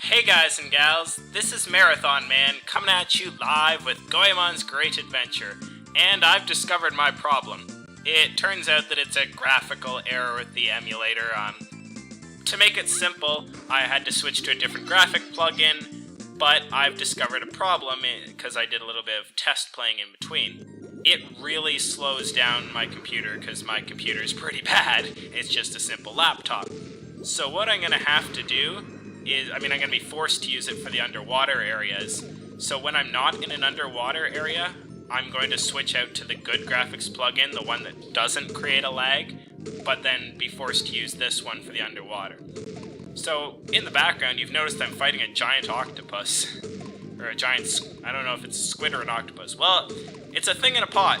Hey guys and gals, this is Marathon Man coming at you live with Goemon's Great Adventure, and I've discovered my problem. It turns out that it's a graphical error with the emulator. To make it simple, I had to switch to a different graphic plugin, but I've discovered a problem because I did a little bit of test playing in between. It really slows down my computer because my computer is pretty bad. It's just a simple laptop. So what I'm going to have to do is, I'm going to be forced to use it for the underwater areas. So when I'm not in an underwater area, I'm going to switch out to the good graphics plugin, the one that doesn't create a lag, but then be forced to use this one for the underwater. So in the background, you've noticed I'm fighting a giant octopus. Or a giant, I don't know if it's a squid or an octopus. Well, it's a thing in a pot.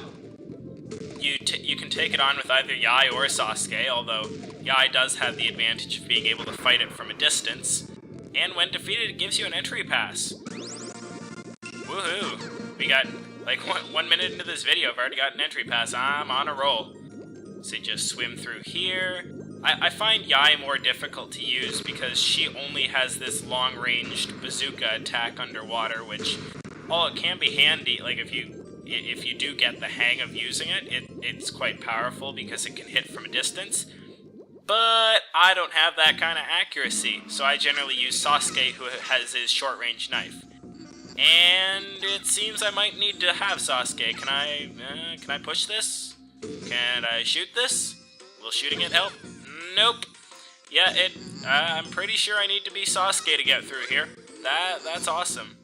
You can take it on with either Yae or Sasuke, although Yae does have the advantage of being able to fight it from a distance. And when defeated, it gives you an entry pass. Woohoo! We got, like, one minute into this video, I've already got an entry pass. I'm on a roll. So you just swim through here. I find Yae more difficult to use because she only has this long-ranged bazooka attack underwater, which, while it can be handy, like, if you do get the hang of using it, it's quite powerful because it can hit from a distance. But I don't have that kind of accuracy, so I generally use Sasuke, who has his short-range knife. And it seems I might need to have Sasuke. Can I push this? Can I shoot this? Will shooting it help? Nope. Yeah, I'm pretty sure I need to be Sasuke to get through here. That's awesome.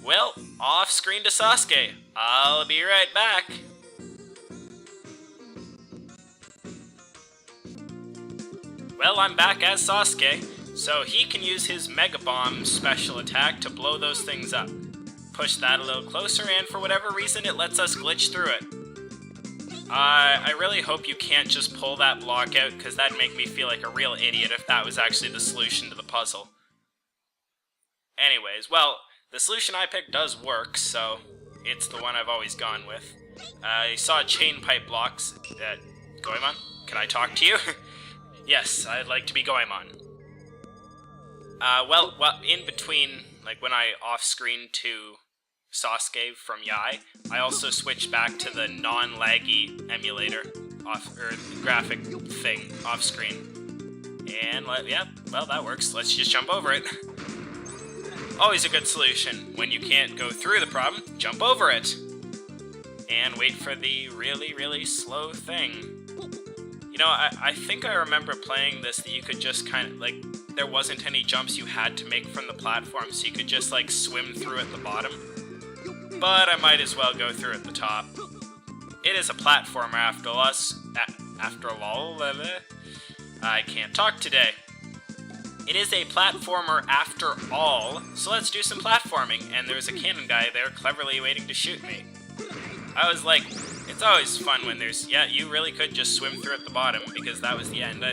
Well, off screen to Sasuke. I'll be right back. Well, I'm back as Sasuke, so he can use his Mega Bomb special attack to blow those things up. Push that a little closer, and for whatever reason, it lets us glitch through it. I really hope you can't just pull that block out, because that'd make me feel like a real idiot if that was actually the solution to the puzzle. Anyways, well, the solution I picked does work, so it's the one I've always gone with. I saw chain pipe blocks. Goemon, can I talk to you? Yes, I'd like to be Goemon. Well, in between, like when I off-screen to Sasuke from Yae, I also switched back to the non-laggy emulator, graphic thing, off-screen. And, yeah, well, that works. Let's just jump over it. Always a good solution. When you can't go through the problem, jump over it. And wait for the really, really slow thing. You know, I think I remember playing this that you could just kind of, like, there wasn't any jumps you had to make from the platform, so you could just, like, swim through at the bottom. But I might as well go through at the top. It is a platformer after all. I can't talk today. It is a platformer after all, so let's do some platforming. And there's a cannon guy there cleverly waiting to shoot me. I was like, it's always fun when yeah, you really could just swim through at the bottom, because that was the end.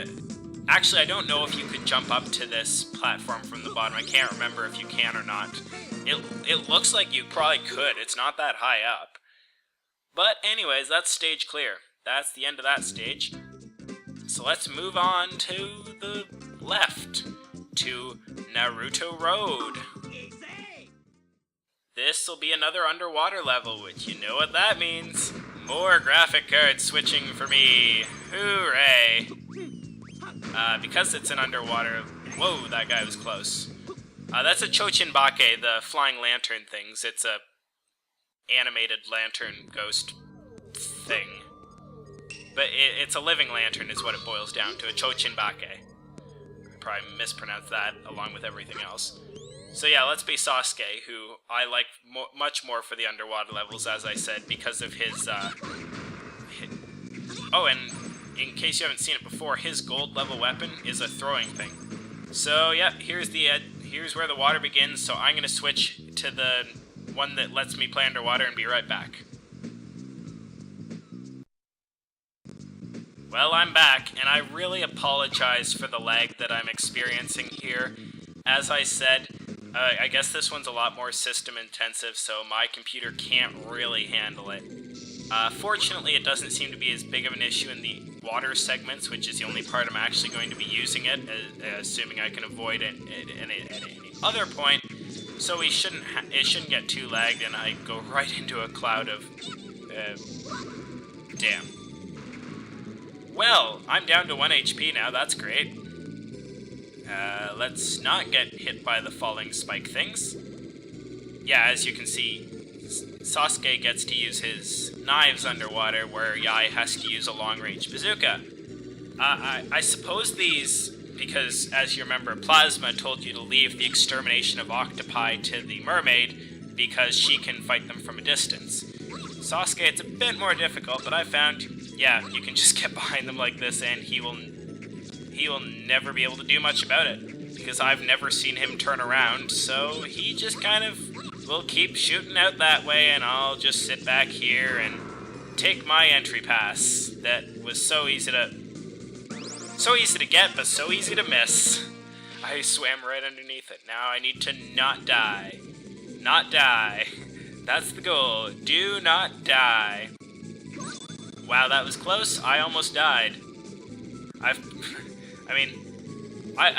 Actually, I don't know if you could jump up to this platform from the bottom. I can't remember if you can or not. It looks like you probably could. It's not that high up. But anyways, that's stage clear. That's the end of that stage. So let's move on to the left, to Naruto Road. This'll be another underwater level, which you know what that means. More graphic card switching for me. Hooray! Because it's an underwater... Whoa, that guy was close. That's a Chochinbake, the flying lantern things. It's a animated lantern ghost thing. But it's a living lantern is what it boils down to, a Chochinbake. I probably mispronounced that along with everything else. So yeah, let's be Sasuke, who I like much more for the underwater levels, as I said, because of his, Oh, and in case you haven't seen it before, his gold level weapon is a throwing thing. So yeah, here's where the water begins, so I'm going to switch to the one that lets me play underwater and be right back. Well, I'm back, and I really apologize for the lag that I'm experiencing here. As I said, I guess this one's a lot more system intensive, so my computer can't really handle it. Fortunately, it doesn't seem to be as big of an issue in the water segments, which is the only part I'm actually going to be using it, assuming I can avoid it at any other point. So it shouldn't get too lagged, and I go right into a cloud of... damn. Well, I'm down to 1 HP now, that's great. Let's not get hit by the falling spike things. Yeah, as you can see, Sasuke gets to use his knives underwater, where Yae has to use a long-range bazooka. I suppose these, because as you remember, Plasma told you to leave the extermination of octopi to the mermaid, because she can fight them from a distance. Sasuke, it's a bit more difficult, but I found, yeah, you can just get behind them like this, and he will never be able to do much about it, because I've never seen him turn around, so he just kind of will keep shooting out that way, and I'll just sit back here and take my entry pass. That was so easy to get, but so easy to miss. I swam right underneath it. Now I need to not die. Not die. That's the goal. Do not die. Wow, that was close. I almost died. I've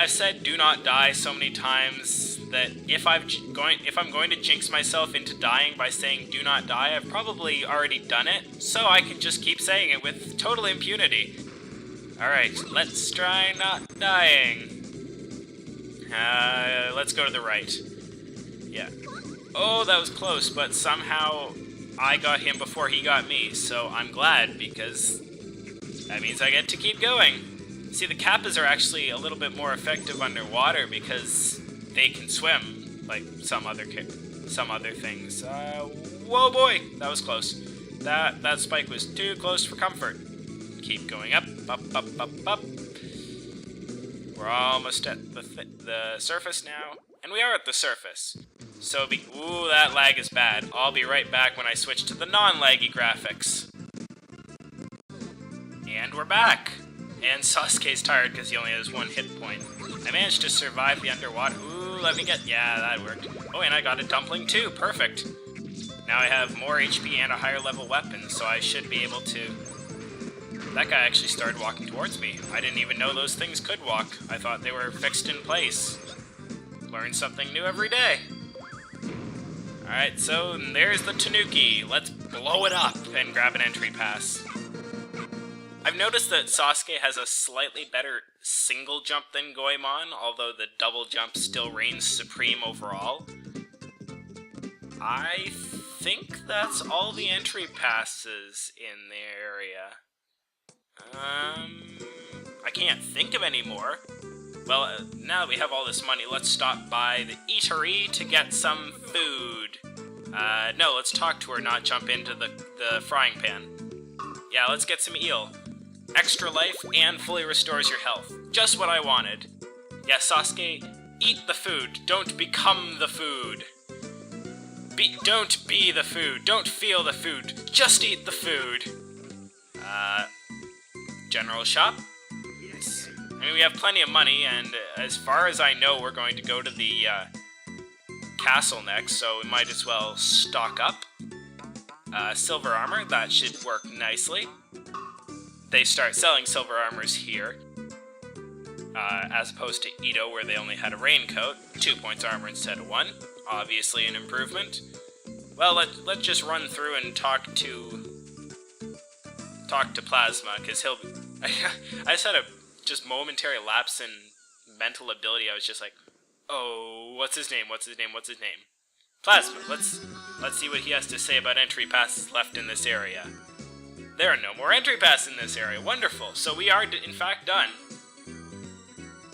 said do not die so many times that if I'm going to jinx myself into dying by saying do not die, I've probably already done it, so I can just keep saying it with total impunity. Alright, let's try not dying. Let's go to the right. Yeah. Oh, that was close, but somehow I got him before he got me, so I'm glad, because that means I get to keep going. See, the Kappas are actually a little bit more effective underwater because they can swim, like some other things. Whoa boy, that was close. That spike was too close for comfort. Keep going up, up, up, up, up. We're almost at the surface now, and we are at the surface. So, ooh, that lag is bad. I'll be right back when I switch to the non-laggy graphics. And we're back! And Sasuke's tired because he only has 1 hit point. I managed to survive the underwater. Ooh, let me get... Yeah, that worked. Oh, and I got a dumpling too. Perfect. Now I have more HP and a higher level weapon, so I should be able to... That guy actually started walking towards me. I didn't even know those things could walk. I thought they were fixed in place. Learn something new every day. Alright, so there's the Tanuki. Let's blow it up and grab an entry pass. I've noticed that Sasuke has a slightly better single jump than Goemon, although the double jump still reigns supreme overall. I think that's all the entry passes in the area. I can't think of any more. Well, now that we have all this money, let's stop by the eatery to get some food. No, let's talk to her, not jump into the frying pan. Yeah, let's get some eel. Extra life and fully restores your health. Just what I wanted. Yeah, Sasuke, eat the food. Don't become the food. Don't be the food. Don't feel the food. Just eat the food. General shop? Yes. I mean, we have plenty of money, and as far as I know, we're going to go to the castle next, so we might as well stock up. Silver armor, that should work nicely. They start selling silver armors here, as opposed to Ito, where they only had a raincoat. 2 points armor instead of 1. Obviously an improvement. Well, let's just run through and talk to Plasma, because he'll... I just had a just momentary lapse in mental ability. I was just like, oh, what's his name? Plasma, let's see what he has to say about entry passes left in this area. There are no more entry passes in this area. Wonderful. So we are, in fact, done.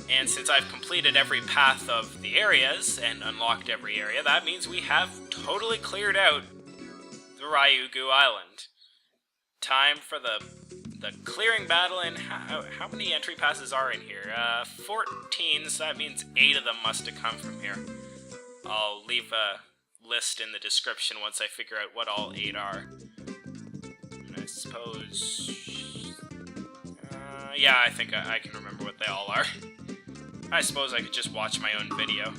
And since I've completed every path of the areas and unlocked every area, that means we have totally cleared out the Ryugu Island. Time for the clearing battle, and how many entry passes are in here? 14, so that means 8 of them must have come from here. I'll leave a list in the description once I figure out what all 8 are. I suppose... yeah, I think I can remember what they all are. I suppose I could just watch my own video.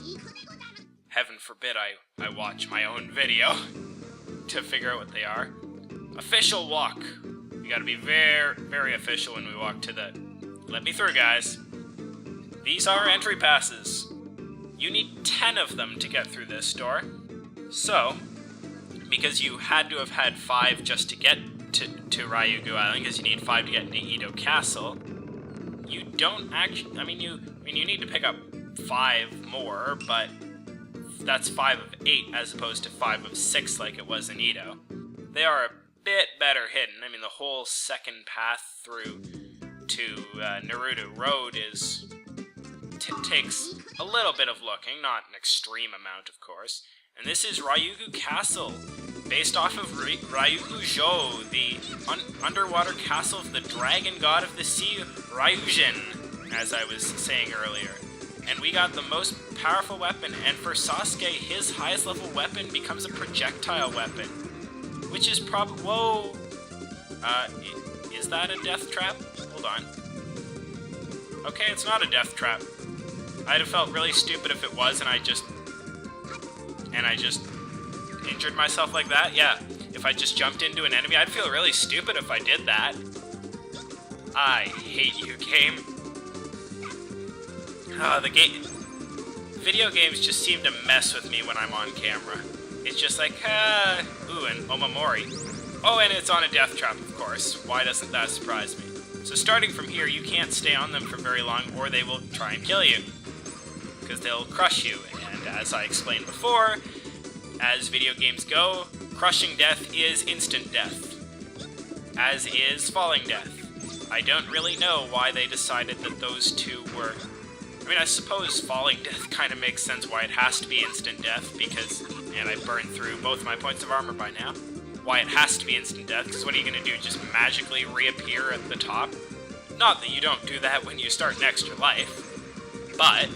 Heaven forbid I watch my own video to figure out what they are. Official walk. We gotta be very, very official when we walk to the... Let me through, guys. These are entry passes. You need 10 of them to get through this door. So, because you had to have had 5 just to get to Ryugu Island, because you need 5 to get into Edo Castle, you don't actually... you need to pick up 5 more, but that's 5 of 8 as opposed to 5 of 6 like it was in Edo. They are a bit better hidden. I mean, the whole second path through to Naruto Road is... takes a little bit of looking, not an extreme amount, of course. And this is Ryugu Castle, based off of Ryugu-jo, the underwater castle of the dragon god of the sea, Ryujin, as I was saying earlier. And we got the most powerful weapon, and for Sasuke, his highest level weapon becomes a projectile weapon. Which is whoa! Is that a death trap? Hold on. Okay, it's not a death trap. I'd have felt really stupid if it was, and I just injured myself like that. Yeah, if I just jumped into an enemy, I'd feel really stupid if I did that. I hate you, game. Video games just seem to mess with me when I'm on camera. It's just like, ooh, and Omamori. Oh, and it's on a death trap, of course. Why doesn't that surprise me? So starting from here, you can't stay on them for very long, or they will try and kill you. Because they'll crush you, and as I explained before, as video games go, crushing death is instant death. As is falling death. I don't really know why they decided that those two were... I mean, I suppose falling death kind of makes sense why it has to be instant death, because... And I burned through both my points of armor by now. Why it has to be instant death, because what are you going to do, just magically reappear at the top? Not that you don't do that when you start an extra life, but...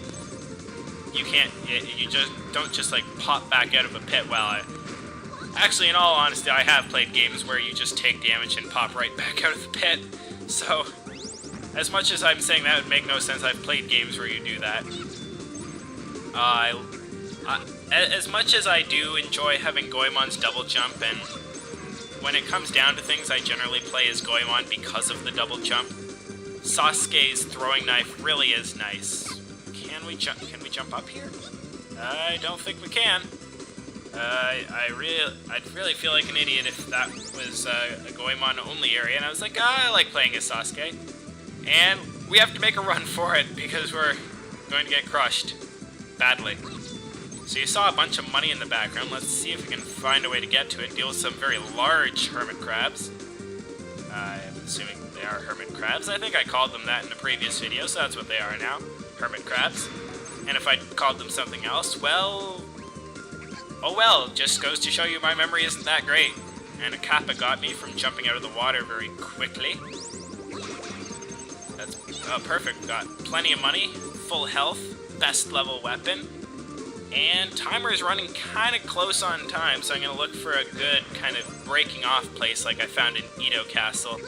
You can't, you just don't just like pop back out of a pit. Well, actually, in all honesty, I have played games where you just take damage and pop right back out of the pit. So, as much as I'm saying that would make no sense, I've played games where you do that. As much as I do enjoy having Goemon's double jump, and when it comes down to things, I generally play as Goemon because of the double jump. Sasuke's throwing knife really is nice. Can we jump up here? I don't think we can. I'd really feel like an idiot if that was a Goemon only area, and I was like, I like playing as Sasuke. And we have to make a run for it, because we're going to get crushed. Badly. So you saw a bunch of money in the background. Let's see if we can find a way to get to it. Deal with some very large hermit crabs. I'm assuming they are hermit crabs. I think I called them that in a previous video, so that's what they are now. Hermit crabs. And if I'd called them something else, well... Oh well, just goes to show you my memory isn't that great. And a Kappa got me from jumping out of the water very quickly. That's perfect. Got plenty of money, full health, best level weapon. And timer is running kind of close on time, so I'm going to look for a good kind of breaking off place like I found in Edo Castle.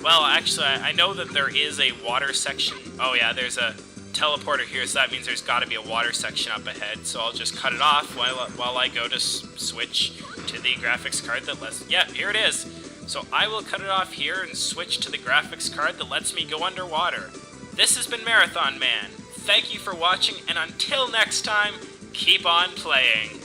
Well, actually, I know that there is a water section. Oh yeah, there's a teleporter here, so that means there's got to be a water section up ahead. So I'll just cut it off while I go to switch to the graphics card that lets... Yeah, here it is. So I will cut it off here and switch to the graphics card that lets me go underwater. This has been Marathon Man. Thank you for watching, and until next time, keep on playing.